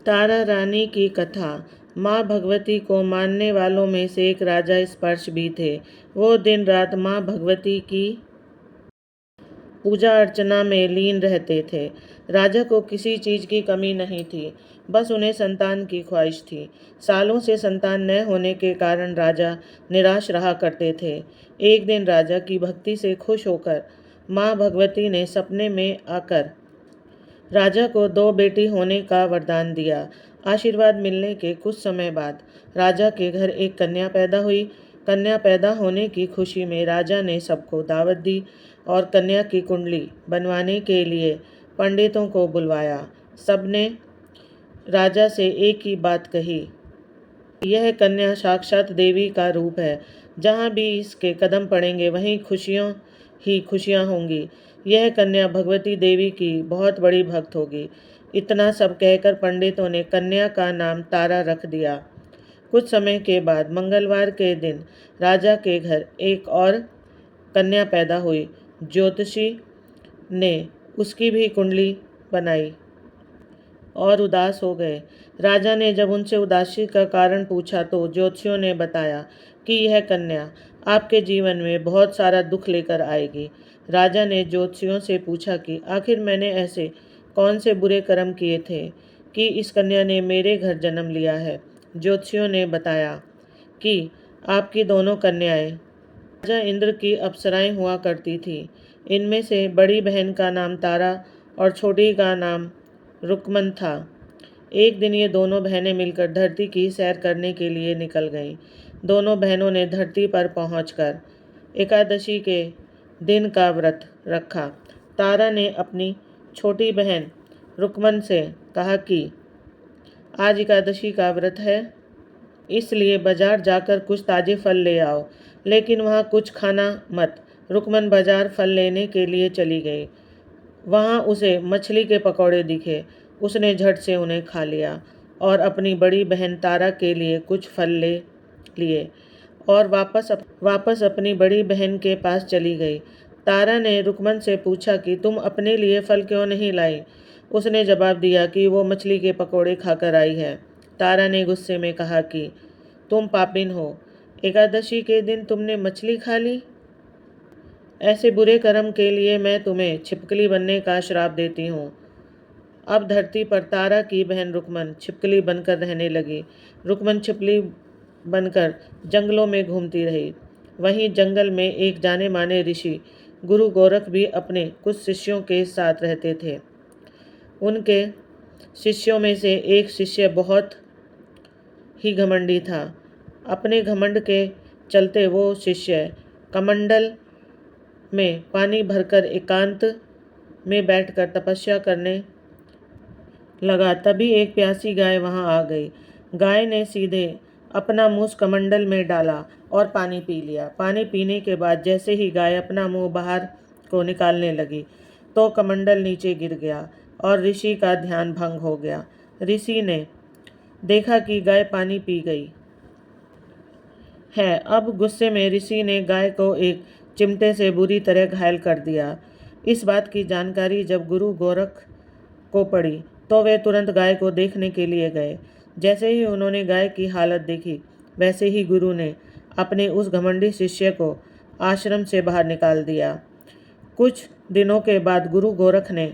तारा रानी की कथा। माँ भगवती को मानने वालों में से एक राजा स्पर्श भी थे। वो दिन रात माँ भगवती की पूजा अर्चना में लीन रहते थे। राजा को किसी चीज की कमी नहीं थी, बस उन्हें संतान की ख्वाहिश थी। सालों से संतान न होने के कारण राजा निराश रहा करते थे। एक दिन राजा की भक्ति से खुश होकर माँ भगवती ने सपने में आकर राजा को 2 बेटी होने का वरदान दिया। आशीर्वाद मिलने के कुछ समय बाद राजा के घर एक कन्या पैदा हुई। कन्या पैदा होने की खुशी में राजा ने सबको दावत दी और कन्या की कुंडली बनवाने के लिए पंडितों को बुलवाया। सबने राजा से एक ही बात कही, यह कन्या साक्षात देवी का रूप है। जहाँ भी इसके कदम पड़ेंगे वहीं खुशियों ही खुशियाँ होंगी। यह कन्या भगवती देवी की बहुत बड़ी भक्त होगी। इतना सब कहकर पंडितों ने कन्या का नाम तारा रख दिया। कुछ समय के बाद मंगलवार के दिन राजा के घर एक और कन्या पैदा हुई। ज्योतिषी ने उसकी भी कुंडली बनाई और उदास हो गए। राजा ने जब उनसे उदासी का कारण पूछा तो ज्योतिषियों ने बताया कि यह कन्या आपके जीवन में बहुत सारा दुख लेकर आएगी। राजा ने ज्योतिषियों से पूछा कि आखिर मैंने ऐसे कौन से बुरे कर्म किए थे कि इस कन्या ने मेरे घर जन्म लिया है। ज्योतिषियों ने बताया कि आपकी दोनों कन्याएं राजा इंद्र की अप्सराएं हुआ करती थी। इनमें से बड़ी बहन का नाम तारा और छोटी का नाम रुकमन था। एक दिन ये दोनों बहनें मिलकर धरती की सैर करने के लिए निकल गईं। दोनों बहनों ने धरती पर पहुंचकर एकादशी के दिन का व्रत रखा। तारा ने अपनी छोटी बहन रुकमन से कहा कि आज एकादशी का व्रत है, इसलिए बाजार जाकर कुछ ताजे फल ले आओ, लेकिन वहाँ कुछ खाना मत। रुकमन बाजार फल लेने के लिए चली गई। वहाँ उसे मछली के पकौड़े दिखे। उसने झट से उन्हें खा लिया और अपनी बड़ी बहन तारा के लिए कुछ फल ले लिए और वापस अपनी बड़ी बहन के पास चली गई। तारा ने रुकमन से पूछा कि तुम अपने लिए फल क्यों नहीं लाई। उसने जवाब दिया कि वो मछली के पकौड़े खाकर आई है। तारा ने गुस्से में कहा कि तुम पापिन हो, एकादशी के दिन तुमने मछली खा ली। ऐसे बुरे कर्म के लिए मैं तुम्हें छिपकली बनने का श्राप देती हूँ। अब धरती पर तारा की बहन रुकमन छिपकली बनकर रहने लगी। रुकमन छिपकली बनकर जंगलों में घूमती रही। वहीं जंगल में एक जाने माने ऋषि गुरु गोरख भी अपने कुछ शिष्यों के साथ रहते थे। उनके शिष्यों में से एक शिष्य बहुत ही घमंडी था। अपने घमंड के चलते वो शिष्य कमंडल में पानी भरकर एकांत में बैठकर तपस्या करने लगा। तभी एक प्यासी गाय वहां आ गई। गाय ने सीधे अपना मुंह कमंडल में डाला और पानी पी लिया। पानी पीने के बाद जैसे ही गाय अपना मुंह बाहर को निकालने लगी तो कमंडल नीचे गिर गया और ऋषि का ध्यान भंग हो गया। ऋषि ने देखा कि गाय पानी पी गई है। अब गुस्से में ऋषि ने गाय को एक चिमटे से बुरी तरह घायल कर दिया। इस बात की जानकारी जब गुरु गोरख को पड़ी तो वे तुरंत गाय को देखने के लिए गए। जैसे ही उन्होंने गाय की हालत देखी, वैसे ही गुरु ने अपने उस घमंडी शिष्य को आश्रम से बाहर निकाल दिया। कुछ दिनों के बाद गुरु गोरख ने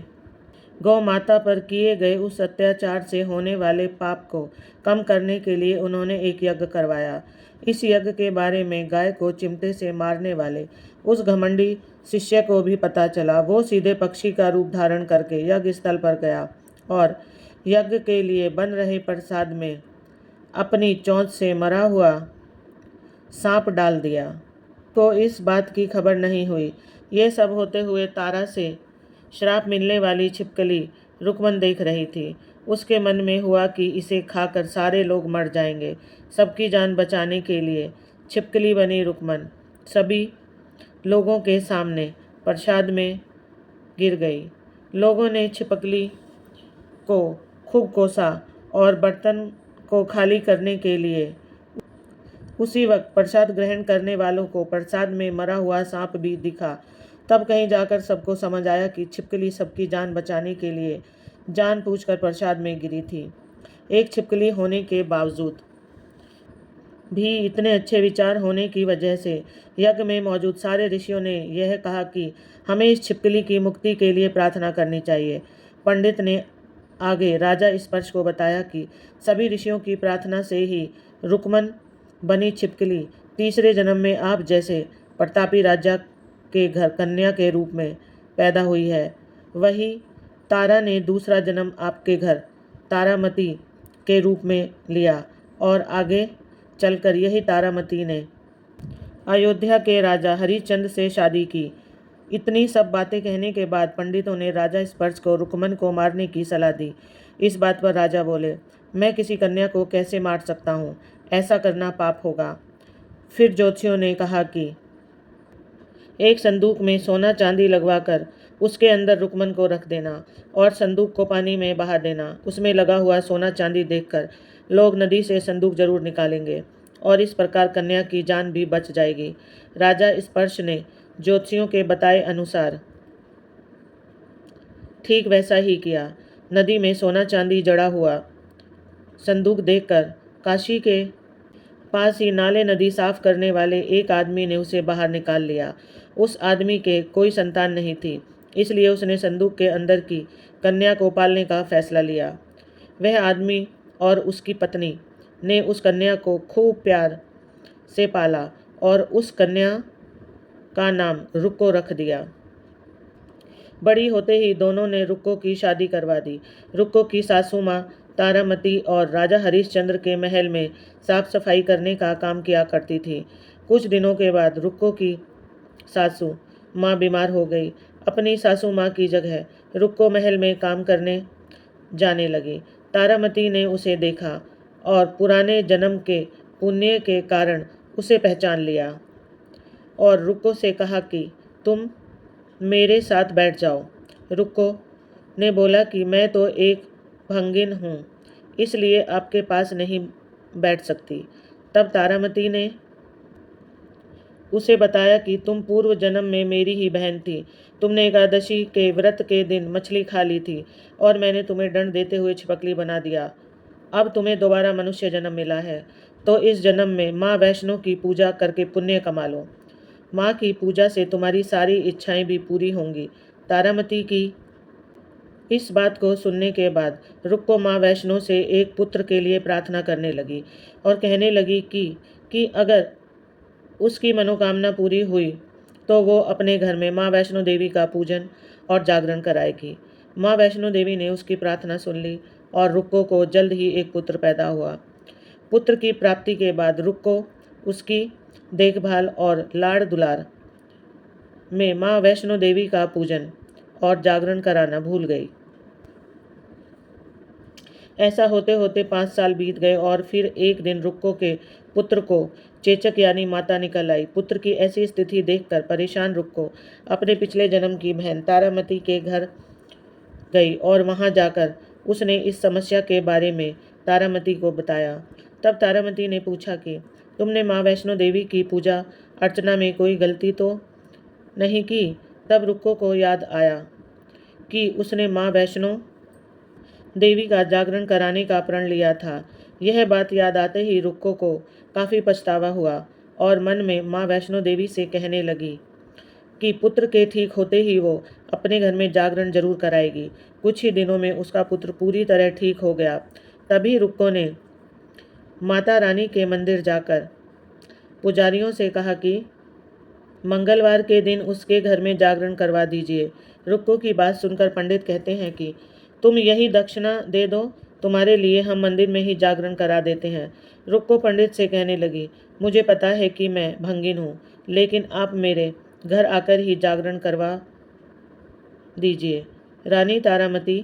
गौ माता पर किए गए उस अत्याचार से होने वाले पाप को कम करने के लिए उन्होंने एक यज्ञ करवाया। इस यज्ञ के बारे में गाय को चिमटे से मारने वाले उस घमंडी शिष्य को भी पता चला। वो सीधे पक्षी का रूप धारण करके यज्ञ स्थल पर गया और यज्ञ के लिए बन रहे प्रसाद में अपनी चोंच से मरा हुआ सांप डाल दिया। तो इस बात की खबर नहीं हुई। ये सब होते हुए तारा से श्राप मिलने वाली छिपकली रुकमन देख रही थी। उसके मन में हुआ कि इसे खाकर सारे लोग मर जाएंगे। सबकी जान बचाने के लिए छिपकली बनी रुकमन सभी लोगों के सामने प्रसाद में गिर गई। लोगों ने छिपकली को खूब कोसा और बर्तन को खाली करने के लिए उसी वक्त प्रसाद ग्रहण करने वालों को प्रसाद में मरा हुआ सांप भी दिखा। तब कहीं जाकर सबको समझ आया कि छिपकली सबकी जान बचाने के लिए जानबूझकर प्रसाद में गिरी थी। एक छिपकली होने के बावजूद भी इतने अच्छे विचार होने की वजह से यज्ञ में मौजूद सारे ऋषियों ने यह कहा कि हमें इस छिपकली की मुक्ति के लिए प्रार्थना करनी चाहिए। पंडित ने आगे राजा स्पर्श को बताया कि सभी ऋषियों की प्रार्थना से ही रुकमन बनी छिपकली तीसरे जन्म में आप जैसे प्रतापी राजा के घर कन्या के रूप में पैदा हुई है। वही तारा ने दूसरा जन्म आपके घर तारामती के रूप में लिया और आगे चलकर यही तारामती ने अयोध्या के राजा हरिश्चंद्र से शादी की। इतनी सब बातें कहने के बाद पंडितों ने राजा स्पर्श को रुकमन को मारने की सलाह दी। इस बात पर राजा बोले, मैं किसी कन्या को कैसे मार सकता हूँ, ऐसा करना पाप होगा। फिर ज्योतिषियों ने कहा कि एक संदूक में सोना चांदी लगवाकर उसके अंदर रुकमन को रख देना और संदूक को पानी में बहा देना। उसमें लगा हुआ सोना चांदी देखकर लोग नदी से संदूक जरूर निकालेंगे और इस प्रकार कन्या की जान भी बच जाएगी। राजा स्पर्श ने ज्योतिषियों के बताए अनुसार ठीक वैसा ही किया। नदी में सोना चांदी जड़ा हुआ संदूक देखकर काशी के पास ही नाले नदी साफ करने वाले एक आदमी ने उसे बाहर निकाल लिया। उस आदमी के कोई संतान नहीं थी, इसलिए उसने संदूक के अंदर की कन्या को पालने का फैसला लिया। वह आदमी और उसकी पत्नी ने उस कन्या को खूब प्यार से पाला और उस कन्या का नाम रुक्को रख दिया। बड़ी होते ही दोनों ने रुक्को की शादी करवा दी। रुक्को की सासू माँ तारामती और राजा हरिश्चंद्र के महल में साफ सफाई करने का काम किया करती थी। कुछ दिनों के बाद रुक्को की सासू माँ बीमार हो गई। अपनी सासू माँ की जगह रुक्को महल में काम करने जाने लगी। तारामती ने उसे देखा और पुराने जन्म के पुण्य के कारण उसे पहचान लिया और रुक्को से कहा कि तुम मेरे साथ बैठ जाओ। रुक्को ने बोला कि मैं तो एक भंगिन हूँ, इसलिए आपके पास नहीं बैठ सकती। तब तारामती ने उसे बताया कि तुम पूर्व जन्म में मेरी ही बहन थी। तुमने एकादशी के व्रत के दिन मछली खा ली थी और मैंने तुम्हें दंड देते हुए छिपकली बना दिया। अब तुम्हें दोबारा मनुष्य जन्म मिला है, तो इस जन्म में माँ वैष्णो की पूजा करके पुण्य कमा लो। माँ की पूजा से तुम्हारी सारी इच्छाएं भी पूरी होंगी। तारामती की इस बात को सुनने के बाद रुक्को माँ वैष्णो से एक पुत्र के लिए प्रार्थना करने लगी और कहने लगी कि अगर उसकी मनोकामना पूरी हुई तो वो अपने घर में माँ वैष्णो देवी का पूजन और जागरण कराएगी। माँ वैष्णो देवी ने उसकी प्रार्थना सुन ली और रुक्को को जल्द ही एक पुत्र पैदा हुआ। पुत्र की प्राप्ति के बाद रुक्को उसकी देखभाल और लाड़ दुलार में माँ वैष्णो देवी का पूजन और जागरण कराना भूल गई। ऐसा होते होते 5 साल बीत गए और फिर एक दिन रुक्को के पुत्र को चेचक यानी माता निकल आई। पुत्र की ऐसी स्थिति देखकर परेशान रुक्को अपने पिछले जन्म की बहन तारामती के घर गई और वहां जाकर उसने इस समस्या के बारे में तारामती को बताया। तब तारामती ने पूछा कि तुमने माँ वैष्णो देवी की पूजा अर्चना में कोई गलती तो नहीं की। तब रुक्को को याद आया कि उसने माँ वैष्णो देवी का जागरण कराने का प्रण लिया था। यह बात याद आते ही रुक्को को काफ़ी पछतावा हुआ और मन में माँ वैष्णो देवी से कहने लगी कि पुत्र के ठीक होते ही वो अपने घर में जागरण जरूर कराएगी। कुछ ही दिनों में उसका पुत्र पूरी तरह ठीक हो गया। तभी रुक्को ने माता रानी के मंदिर जाकर पुजारियों से कहा कि मंगलवार के दिन उसके घर में जागरण करवा दीजिए। रुक्को की बात सुनकर पंडित कहते हैं कि तुम यही दक्षिणा दे दो, तुम्हारे लिए हम मंदिर में ही जागरण करा देते हैं। रुक्को पंडित से कहने लगी, मुझे पता है कि मैं भंगिन हूँ, लेकिन आप मेरे घर आकर ही जागरण करवा दीजिए। रानी तारामती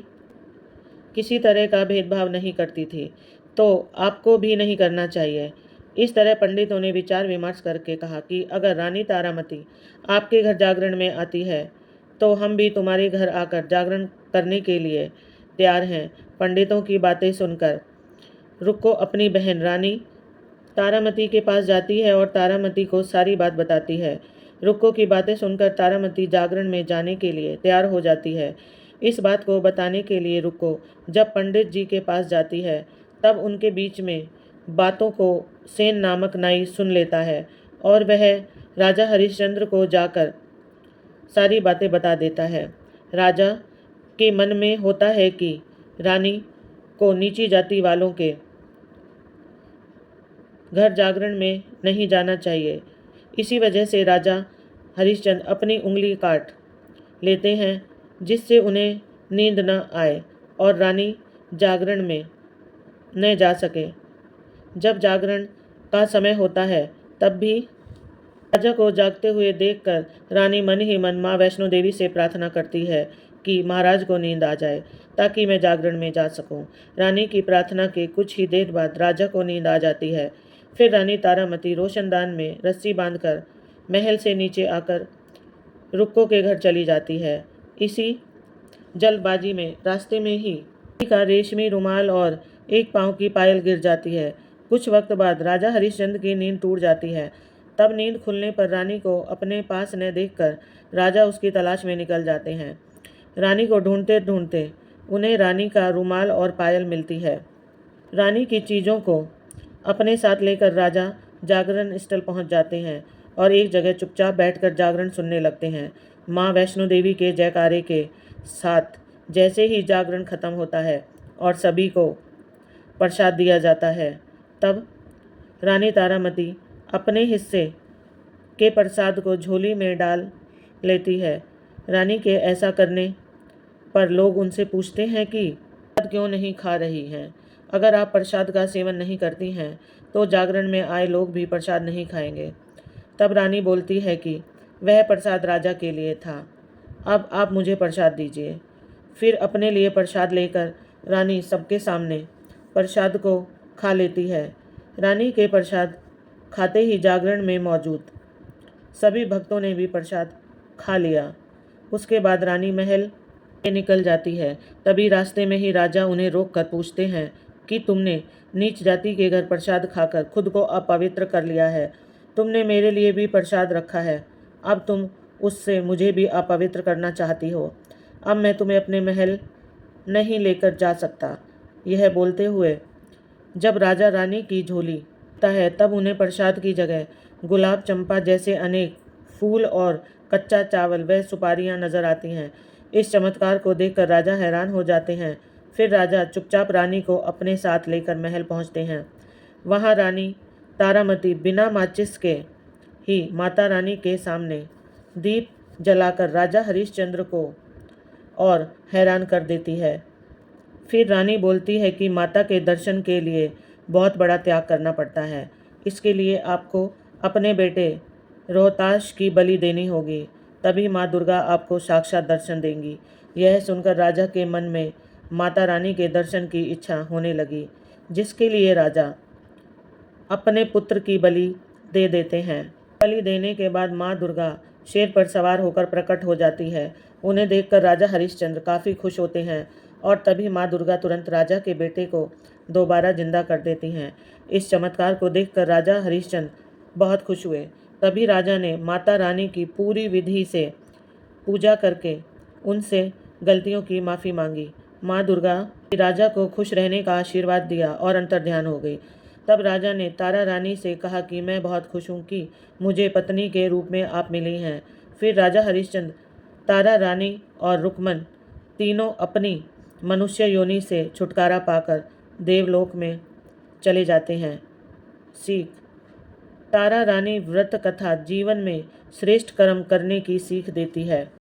किसी तरह का भेदभाव नहीं करती थी, तो आपको भी नहीं करना चाहिए। इस तरह पंडितों ने विचार विमर्श करके कहा कि अगर रानी तारामती आपके घर जागरण में आती है तो हम भी तुम्हारे घर आकर जागरण करने के लिए तैयार हैं। पंडितों की बातें सुनकर रुक्को अपनी बहन रानी तारामती के पास जाती है और तारामती को सारी बात बताती है। रुक्को की बातें सुनकर तारामती जागरण में जाने के लिए तैयार हो जाती है। इस बात को बताने के लिए रुक्को जब पंडित जी के पास जाती है तब उनके बीच में बातों को सेन नामक नाई सुन लेता है और वह राजा हरिश्चंद्र को जाकर सारी बातें बता देता है। राजा के मन में होता है कि रानी को नीची जाति वालों के घर जागरण में नहीं जाना चाहिए। इसी वजह से राजा हरिश्चंद्र अपनी उंगली काट लेते हैं जिससे उन्हें नींद न आए और रानी जागरण में न जा सके। जब जागरण का समय होता है तब भी राजा को जागते हुए देखकर रानी मन ही मन माँ वैष्णो देवी से प्रार्थना करती है कि महाराज को नींद आ जाए ताकि मैं जागरण में जा सकूं। रानी की प्रार्थना के कुछ ही देर बाद राजा को नींद आ जाती है। फिर रानी तारामती रोशनदान में रस्सी बांधकर महल से नीचे आकर रुक्कों के घर चली जाती है। इसी जल्दबाजी में रास्ते में ही का रेशमी रुमाल और एक पांव की पायल गिर जाती है। कुछ वक्त बाद राजा हरिश्चंद्र की नींद टूट जाती है। तब नींद खुलने पर रानी को अपने पास न देखकर राजा उसकी तलाश में निकल जाते हैं। रानी को ढूंढते ढूंढते उन्हें रानी का रुमाल और पायल मिलती है। रानी की चीज़ों को अपने साथ लेकर राजा जागरण स्थल पहुंच जाते हैं और एक जगह चुपचाप बैठकर जागरण सुनने लगते हैं। माँ वैष्णो देवी के जयकारे के साथ जैसे ही जागरण खत्म होता है और सभी को प्रसाद दिया जाता है, तब रानी तारामती अपने हिस्से के प्रसाद को झोली में डाल लेती है। रानी के ऐसा करने पर लोग उनसे पूछते हैं कि प्रसाद क्यों नहीं खा रही हैं? अगर आप प्रसाद का सेवन नहीं करती हैं तो जागरण में आए लोग भी प्रसाद नहीं खाएंगे। तब रानी बोलती है कि वह प्रसाद राजा के लिए था, अब आप मुझे प्रसाद दीजिए। फिर अपने लिए प्रसाद लेकर रानी सबके सामने प्रसाद को खा लेती है। रानी के प्रसाद खाते ही जागरण में मौजूद सभी भक्तों ने भी प्रसाद खा लिया। उसके बाद रानी महल में निकल जाती है। तभी रास्ते में ही राजा उन्हें रोक कर पूछते हैं कि तुमने नीच जाति के घर प्रसाद खाकर खुद को अपवित्र कर लिया है। तुमने मेरे लिए भी प्रसाद रखा है, अब तुम उससे मुझे भी अपवित्र करना चाहती हो। अब मैं तुम्हें अपने महल नहीं लेकर जा सकता। यह बोलते हुए जब राजा रानी की झोली है तब उन्हें प्रसाद की जगह गुलाब चंपा जैसे अनेक फूल और कच्चा चावल व सुपारियां नजर आती हैं। इस चमत्कार को देखकर राजा हैरान हो जाते हैं। फिर राजा चुपचाप रानी को अपने साथ लेकर महल पहुंचते हैं। वहां रानी तारामती बिना माचिस के ही माता रानी के सामने दीप जलाकर राजा हरिश्चंद्र को और हैरान कर देती है। फिर रानी बोलती है कि माता के दर्शन के लिए बहुत बड़ा त्याग करना पड़ता है। इसके लिए आपको अपने बेटे रोहताश की बलि देनी होगी, तभी माँ दुर्गा आपको साक्षात दर्शन देंगी। यह सुनकर राजा के मन में माता रानी के दर्शन की इच्छा होने लगी, जिसके लिए राजा अपने पुत्र की बलि दे देते हैं। बलि देने के बाद माँ दुर्गा शेर पर सवार होकर प्रकट हो जाती है। उन्हें देखकर राजा हरिश्चंद्र काफ़ी खुश होते हैं और तभी माँ दुर्गा तुरंत राजा के बेटे को दोबारा जिंदा कर देती हैं। इस चमत्कार को देखकर राजा हरिश्चंद्र बहुत खुश हुए। तभी राजा ने माता रानी की पूरी विधि से पूजा करके उनसे गलतियों की माफ़ी मांगी। माँ दुर्गा ने राजा को खुश रहने का आशीर्वाद दिया और अंतर्ध्यान हो गई। तब राजा ने तारा रानी से कहा कि मैं बहुत खुश हूँ कि मुझे पत्नी के रूप में आप मिली हैं। फिर राजा हरिश्चंद्र, तारा रानी और रुक्मन तीनों अपनी मनुष्य योनि से छुटकारा पाकर देवलोक में चले जाते हैं। सीख: तारा रानी व्रत कथा जीवन में श्रेष्ठ कर्म करने की सीख देती है।